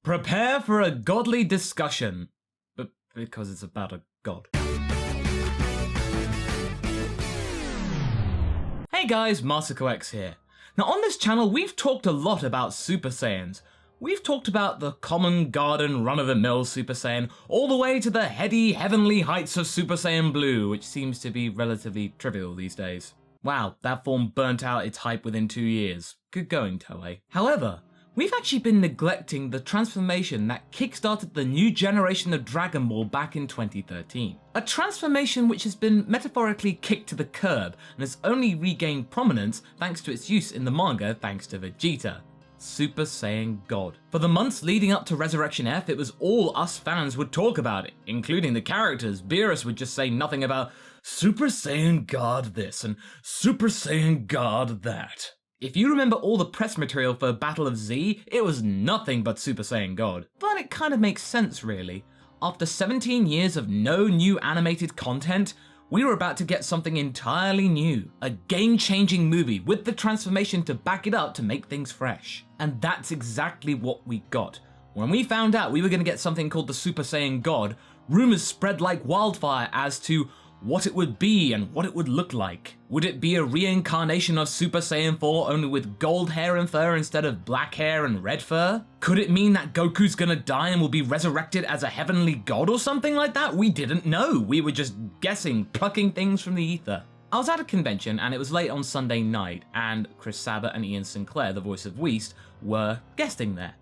Prepare for a godly discussion. But because it's about a god. Hey guys, MasakoX here. Now on this channel we've talked a lot about Super Saiyans. We've talked about the common garden run-of-the-mill Super Saiyan, all the way to the heady heavenly heights of Super Saiyan Blue, which seems to be relatively trivial these days. Wow, that form burnt out its hype within 2 years. Good going, Toei. However, we've actually been neglecting the transformation that kickstarted the new generation of Dragonball back in 2013. A transformation which has been metaphorically kicked to the curb and has only regained prominence thanks to its use in the manga thanks to Vegeta. Super Saiyan God. For the months leading up to Resurrection F, it was all us fans would talk about it, including the characters. Beerus would just say nothing about Super Saiyan God this and Super Saiyan God that. If you remember all the press material for Battle of Z, it was nothing but Super Saiyan God. But it kind of makes sense really. After 17 years of no new animated content, we were about to get something entirely new. A game-changing movie with the transformation to back it up to make things fresh. And that's exactly what we got. When we found out we were going to get something called the Super Saiyan God, rumors spread like wildfire as to what it would be and what it would look like. Would it be a reincarnation of Super Saiyan 4 only with gold hair and fur instead of black hair and red fur? Could it mean that Goku's gonna die and will be resurrected as a heavenly god or something like that? We didn't know. We were just guessing, plucking things from the ether. I was at a convention and it was late on Sunday night and Chris Sabat and Ian Sinclair, the voice of Whist, were guesting there.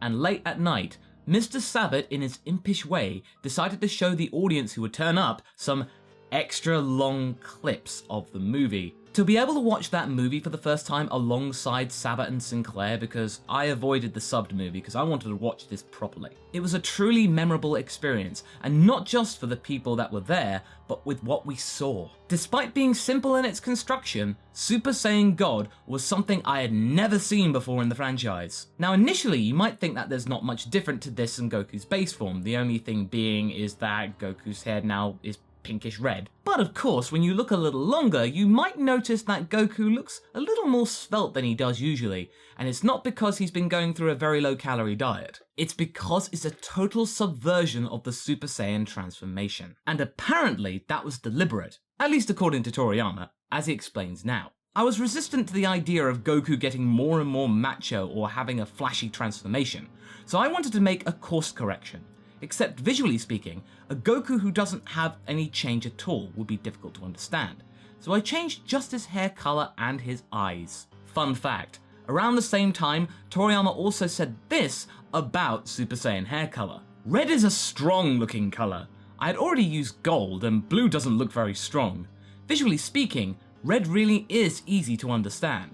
And late at night, Mr. Sabat, in his impish way, decided to show the audience who would turn up some extra long clips of the movie. To be able to watch that movie for the first time alongside Sabat and Sinclair, because I avoided the subbed movie because I wanted to watch this properly. It was a truly memorable experience, and not just for the people that were there, but with what we saw. Despite being simple in its construction, Super Saiyan God was something I had never seen before in the franchise. Now initially you might think that there's not much different to this and Goku's base form, the only thing being is that Goku's hair now is pinkish red. But of course, when you look a little longer, you might notice that Goku looks a little more svelte than he does usually, and it's not because he's been going through a very low calorie diet. It's because it's a total subversion of the Super Saiyan transformation. And apparently that was deliberate, at least according to Toriyama, as he explains now. I was resistant to the idea of Goku getting more and more macho or having a flashy transformation, so I wanted to make a course correction. Except visually speaking, a Goku who doesn't have any change at all would be difficult to understand. So I changed just his hair color and his eyes. Fun fact, around the same time, Toriyama also said this about Super Saiyan hair color. Red is a strong looking color. I had already used gold and blue doesn't look very strong. Visually speaking, red really is easy to understand.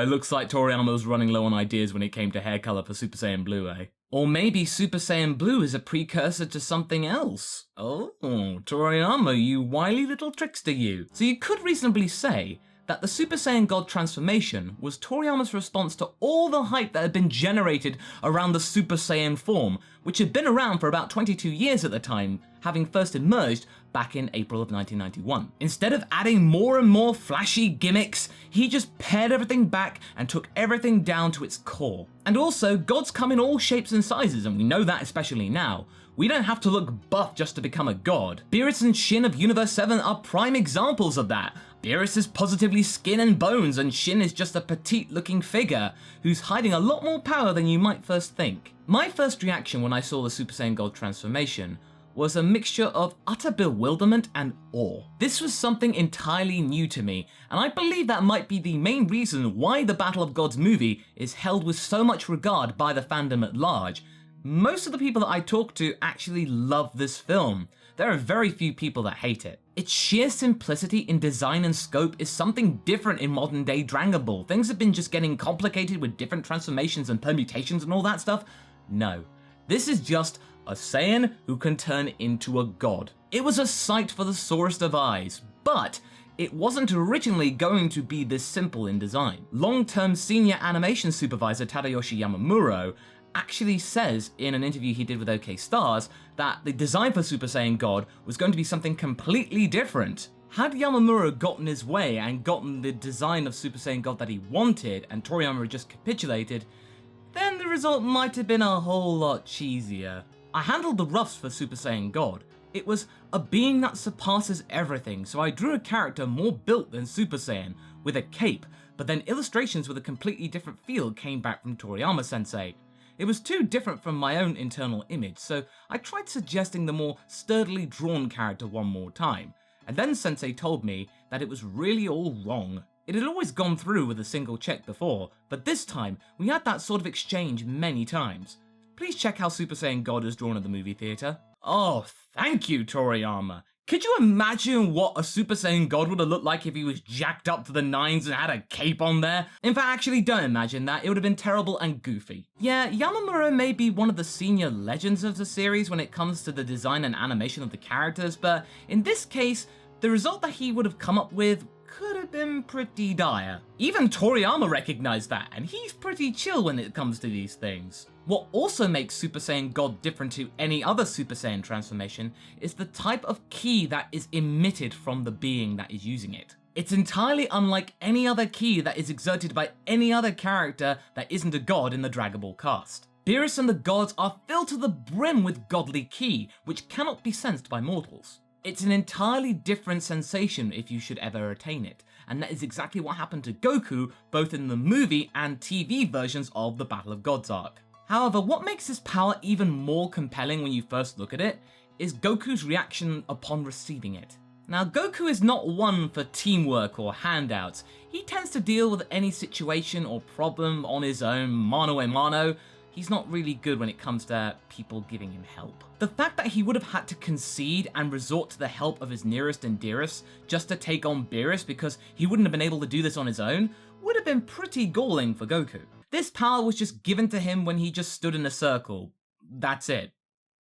It looks like Toriyama was running low on ideas when it came to hair color for Super Saiyan Blue, eh? Or maybe Super Saiyan Blue is a precursor to something else. Oh, Toriyama, you wily little trickster you. So you could reasonably say that the Super Saiyan God transformation was Toriyama's response to all the hype that had been generated around the Super Saiyan form, which had been around for about 22 years at the time, having first emerged back in April of 1991. Instead of adding more and more flashy gimmicks, he just pared everything back and took everything down to its core. And also, gods come in all shapes and sizes, and we know that especially now. We don't have to look buff just to become a god. Beerus and Shin of Universe 7 are prime examples of that. Beerus is positively skin and bones, and Shin is just a petite looking figure who's hiding a lot more power than you might first think. My first reaction when I saw the Super Saiyan God transformation was a mixture of utter bewilderment and awe. This was something entirely new to me, and I believe that might be the main reason why the Battle of Gods movie is held with so much regard by the fandom at large. Most of the people that I talk to actually love this film. There are very few people that hate it. Its sheer simplicity in design and scope is something different in modern day Dragonball. Things have been just getting complicated with different transformations and permutations and all that stuff. No, this is just a Saiyan who can turn into a god. It was a sight for the sorest of eyes, but it wasn't originally going to be this simple in design. Long-term senior animation supervisor Tadayoshi Yamamuro actually says in an interview he did with OK Stars that the design for Super Saiyan God was going to be something completely different. Had Yamamuro gotten his way and gotten the design of Super Saiyan God that he wanted and Toriyama had just capitulated, the result might have been a whole lot cheesier. I handled the roughs for Super Saiyan God. It was a being that surpasses everything, so I drew a character more built than Super Saiyan, with a cape, but then illustrations with a completely different feel came back from Toriyama-sensei. It was too different from my own internal image, so I tried suggesting the more sturdily drawn character one more time, and then Sensei told me that it was really all wrong. It had always gone through with a single check before, but this time we had that sort of exchange many times. Please check how Super Saiyan God is drawn at the movie theatre. Oh, thank you, Toriyama. Could you imagine what a Super Saiyan God would have looked like if he was jacked up to the nines and had a cape on there? In fact, actually don't imagine that, it would have been terrible and goofy. Yeah, Yamamura may be one of the senior legends of the series when it comes to the design and animation of the characters, but in this case, the result that he would have come up with could have been pretty dire. Even Toriyama recognized that, and he's pretty chill when it comes to these things. What also makes Super Saiyan God different to any other Super Saiyan transformation is the type of ki that is emitted from the being that is using it. It's entirely unlike any other ki that is exerted by any other character that isn't a god in the Dragon Ball cast. Beerus and the gods are filled to the brim with godly ki, which cannot be sensed by mortals. It's an entirely different sensation if you should ever attain it, and that is exactly what happened to Goku both in the movie and TV versions of the Battle of Gods arc. However, what makes this power even more compelling when you first look at it is Goku's reaction upon receiving it. Now, Goku is not one for teamwork or handouts. He tends to deal with any situation or problem on his own, mano a mano. He's not really good when it comes to people giving him help. The fact that he would have had to concede and resort to the help of his nearest and dearest just to take on Beerus because he wouldn't have been able to do this on his own would have been pretty galling for Goku. This power was just given to him when he just stood in a circle. That's it.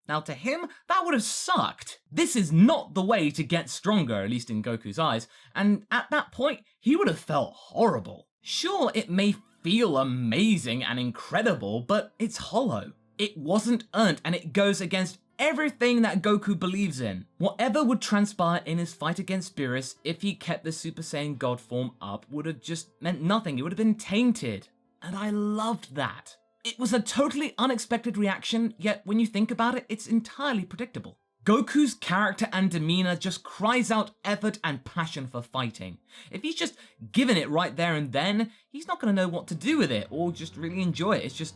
Now to him, that would have sucked. This is not the way to get stronger, at least in Goku's eyes, and at that point, he would have felt horrible. Sure, it may feel amazing and incredible, but it's hollow. It wasn't earned, and it goes against everything that Goku believes in. Whatever would transpire in his fight against Beerus if he kept the Super Saiyan God form up would have just meant nothing. It would have been tainted. And I loved that. It was a totally unexpected reaction, yet when you think about it, it's entirely predictable. Goku's character and demeanor just cries out effort and passion for fighting. If he's just given it right there and then, he's not going to know what to do with it or just really enjoy it. It's just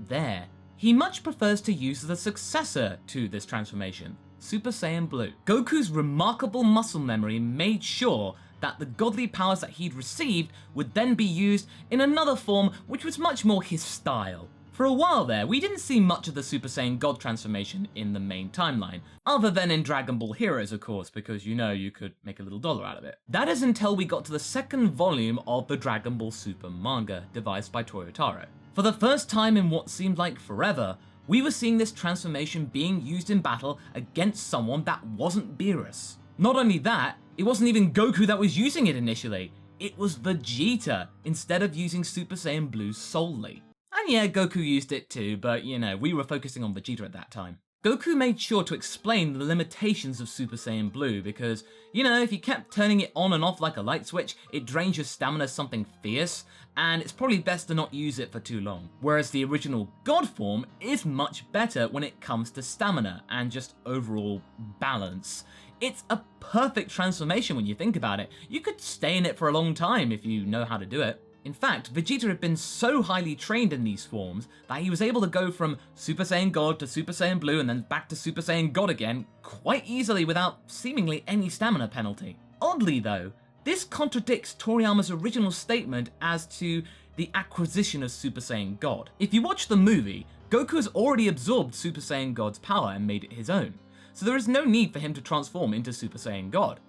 there. He much prefers to use the successor to this transformation, Super Saiyan Blue. Goku's remarkable muscle memory made sure that the godly powers that he'd received would then be used in another form which was much more his style. For a while there, we didn't see much of the Super Saiyan God transformation in the main timeline, other than in Dragon Ball Heroes of course, because you know you could make a little dollar out of it. That is until we got to the second volume of the Dragon Ball Super manga, devised by Toyotaro. For the first time in what seemed like forever, we were seeing this transformation being used in battle against someone that wasn't Beerus. Not only that, it wasn't even Goku that was using it initially, it was Vegeta, instead of using Super Saiyan Blue solely. And yeah, Goku used it too, but you know, we were focusing on Vegeta at that time. Goku made sure to explain the limitations of Super Saiyan Blue because, you know, if you kept turning it on and off like a light switch, it drains your stamina something fierce, and it's probably best to not use it for too long. Whereas the original God form is much better when it comes to stamina and just overall balance. It's a perfect transformation when you think about it. You could stay in it for a long time if you know how to do it. In fact, Vegeta had been so highly trained in these forms that he was able to go from Super Saiyan God to Super Saiyan Blue and then back to Super Saiyan God again quite easily without seemingly any stamina penalty. Oddly though, this contradicts Toriyama's original statement as to the acquisition of Super Saiyan God. If you watch the movie, Goku has already absorbed Super Saiyan God's power and made it his own, so there is no need for him to transform into Super Saiyan God.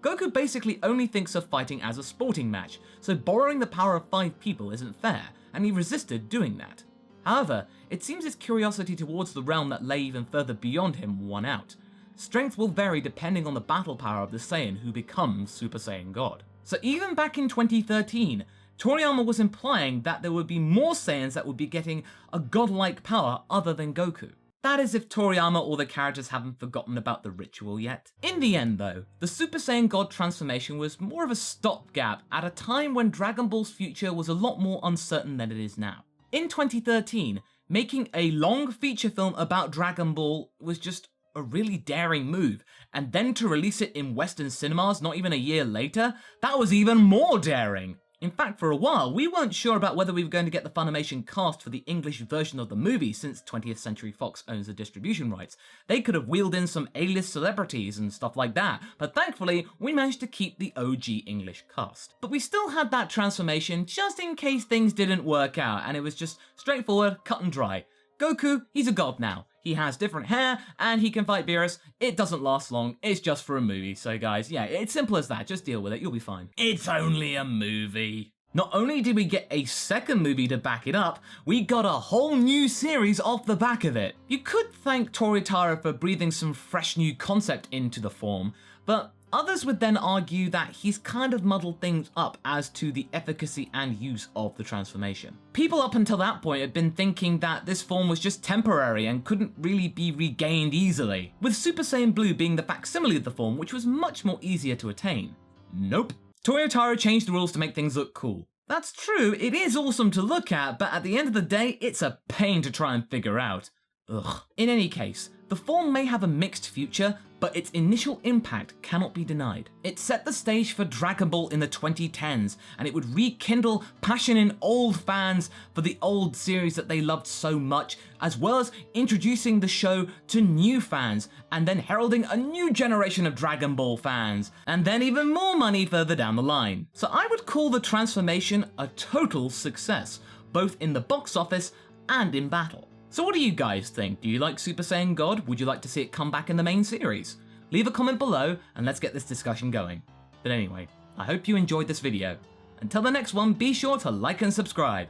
Goku basically only thinks of fighting as a sporting match, so borrowing the power of 5 people isn't fair, and he resisted doing that. However, it seems his curiosity towards the realm that lay even further beyond him won out. Strength will vary depending on the battle power of the Saiyan who becomes Super Saiyan God. So even back in 2013, Toriyama was implying that there would be more Saiyans that would be getting a godlike power other than Goku. That is if Toriyama or the characters haven't forgotten about the ritual yet. In the end though, the Super Saiyan God transformation was more of a stopgap at a time when Dragon Ball's future was a lot more uncertain than it is now. In 2013, Making a long feature film about Dragon Ball was just a really daring move, and then to release it in Western cinemas not even a year later, that was even more daring. In fact, for a while, we weren't sure about whether we were going to get the Funimation cast for the English version of the movie since 20th Century Fox owns the distribution rights. They could have wheeled in some A-list celebrities and stuff like that, but thankfully, we managed to keep the OG English cast. But we still had that transformation just in case things didn't work out, and it was just straightforward, cut and dry. Goku, he's a god now. He has different hair, and he can fight Beerus. It doesn't last long, it's just for a movie. So guys, yeah, it's simple as that, just deal with it, you'll be fine. It's only a movie. Not only did we get a second movie to back it up, we got a whole new series off the back of it. You could thank Toritaro for breathing some fresh new concept into the form, but others would then argue that he's kind of muddled things up as to the efficacy and use of the transformation. People up until that point had been thinking that this form was just temporary and couldn't really be regained easily, with Super Saiyan Blue being the facsimile of the form, which was much more easier to attain. Nope. Toyotaro changed the rules to make things look cool. That's true, it is awesome to look at, but at the end of the day, it's a pain to try and figure out. Ugh. In any case, the form may have a mixed future, but its initial impact cannot be denied. It set the stage for Dragon Ball in the 2010s, and it would rekindle passion in old fans for the old series that they loved so much, as well as introducing the show to new fans, and then heralding a new generation of Dragon Ball fans, and then even more money further down the line. So I would call the transformation a total success, both in the box office and in battle. So what do you guys think? Do you like Super Saiyan God? Would you like to see it come back in the main series? Leave a comment below and let's get this discussion going. But anyway, I hope you enjoyed this video. Until the next one, be sure to like and subscribe.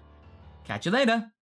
Catch you later!